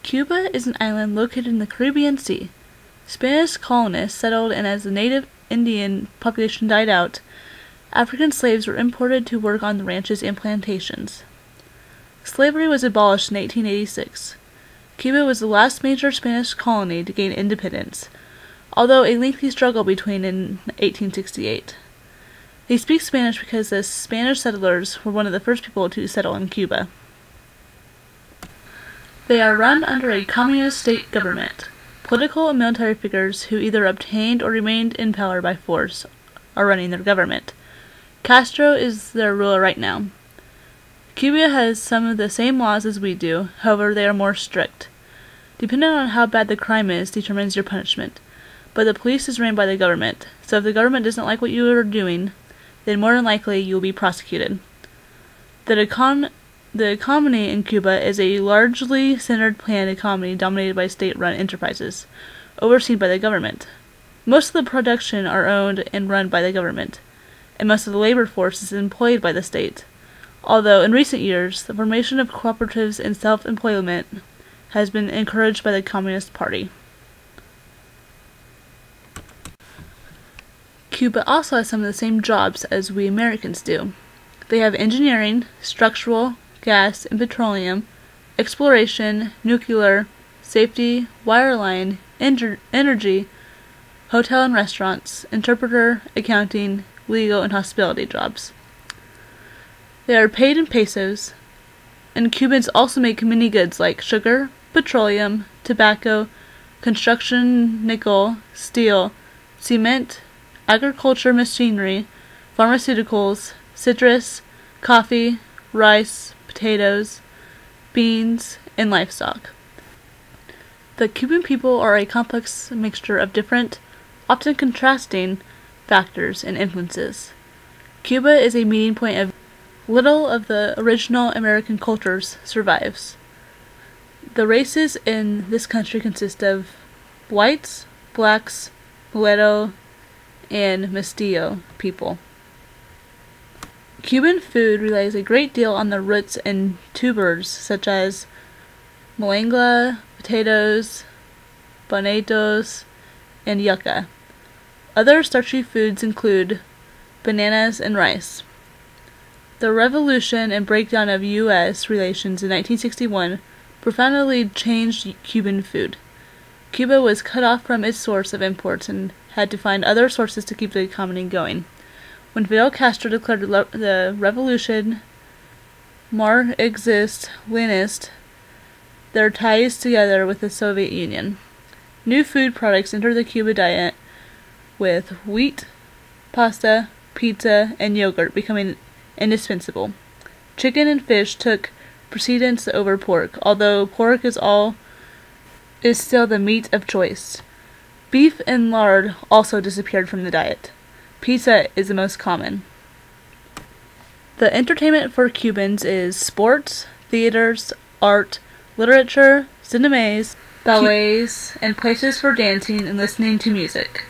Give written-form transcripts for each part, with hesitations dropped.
Cuba is an island located in the Caribbean Sea. Spanish colonists settled, and as the native Indian population died out, African slaves were imported to work on the ranches and plantations. Slavery was abolished in 1886. Cuba was the last major Spanish colony to gain independence, although a lengthy struggle began in 1868. They speak Spanish because the Spanish settlers were one of the first people to settle in Cuba. They are run under a communist state government. Political and military figures who either obtained or remained in power by force are running their government. Castro is their ruler right now. Cuba has some of the same laws as we do, however they are more strict. Depending on how bad the crime is determines your punishment, but the police is ran by the government, so if the government doesn't like what you are doing, then more than likely you will be prosecuted. The economy in Cuba is a largely centered planned economy dominated by state-run enterprises, overseen by the government. Most of the production are owned and run by the government, and most of the labor force is employed by the state. Although in recent years, the formation of cooperatives and self-employment has been encouraged by the Communist Party. Cuba also has some of the same jobs as we Americans do. They have engineering, structural, gas and petroleum, exploration, nuclear, safety, wireline, energy, hotel and restaurants, interpreter, accounting, legal, and hospitality jobs. They are paid in pesos, and Cubans also make many goods like sugar, petroleum, tobacco, construction, nickel, steel, cement, agriculture machinery, pharmaceuticals, citrus, coffee, rice, potatoes, beans, and livestock. The Cuban people are a complex mixture of different, often contrasting, factors and influences. Cuba is a meeting point of little of the original American cultures survives. The races in this country consist of whites, blacks, mulatto, and mestizo people. Cuban food relies a great deal on the roots and tubers such as malanga, potatoes, boniatos, and yucca. Other starchy foods include bananas and rice. The revolution and breakdown of U.S. relations in 1961 profoundly changed Cuban food. Cuba was cut off from its source of imports and had to find other sources to keep the economy going. When Fidel Castro declared the revolution Marxist-Leninist, their ties together with the Soviet Union. New food products entered the Cuba diet, with wheat, pasta, pizza, and yogurt becoming indispensable. Chicken and fish took precedence over pork, although pork is still the meat of choice. Beef and lard also disappeared from the diet. Pizza is the most common. The entertainment for Cubans is sports, theaters, art, literature, cinemas, ballets, and places for dancing and listening to music.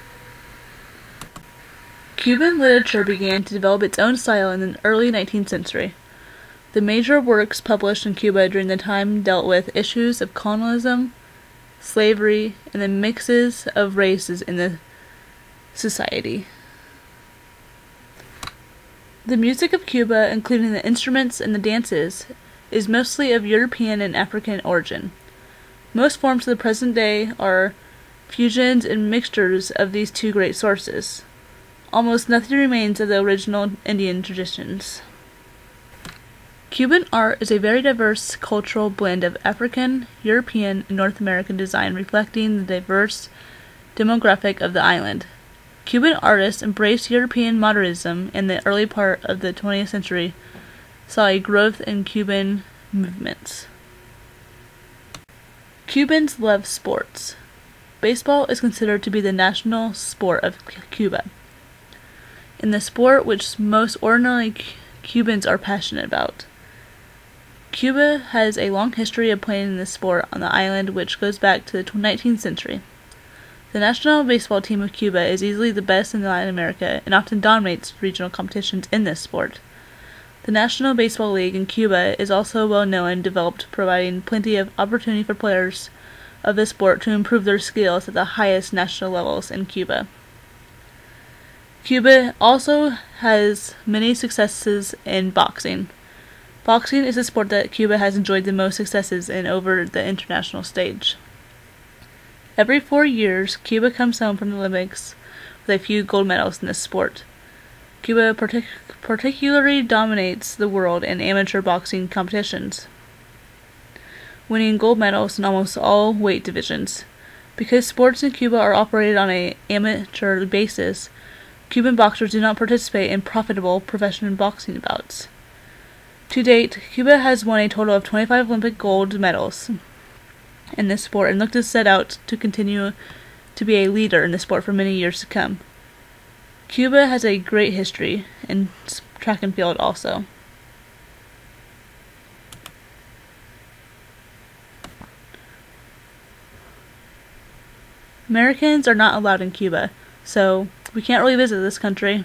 Cuban literature began to develop its own style in the early 19th century. The major works published in Cuba during the time dealt with issues of colonialism, slavery, and the mixes of races in the society. The music of Cuba, including the instruments and the dances, is mostly of European and African origin. Most forms of the present day are fusions and mixtures of these two great sources. Almost nothing remains of the original Indian traditions. Cuban art is a very diverse cultural blend of African, European, and North American design reflecting the diverse demographic of the island. Cuban artists embraced European modernism in the early part of the 20th century, saw a growth in Cuban movements. Cubans love sports. Baseball is considered to be the national sport of Cuba, and the sport which most ordinary Cubans are passionate about. Cuba has a long history of playing this sport on the island which goes back to the 19th century. The national baseball team of Cuba is easily the best in Latin America and often dominates regional competitions in this sport. The National Baseball League in Cuba is also well known and developed, providing plenty of opportunity for players of the sport to improve their skills at the highest national levels in Cuba. Cuba also has many successes in boxing. Boxing is a sport that Cuba has enjoyed the most successes in over the international stage. Every 4 years, Cuba comes home from the Olympics with a few gold medals in this sport. Cuba particularly dominates the world in amateur boxing competitions, winning gold medals in almost all weight divisions. Because sports in Cuba are operated on an amateur basis, Cuban boxers do not participate in profitable professional boxing bouts. To date, Cuba has won a total of 25 Olympic gold medals in this sport and looks to set out to continue to be a leader in the sport for many years to come. Cuba has a great history in track and field also. Americans are not allowed in Cuba, so we can't really visit this country.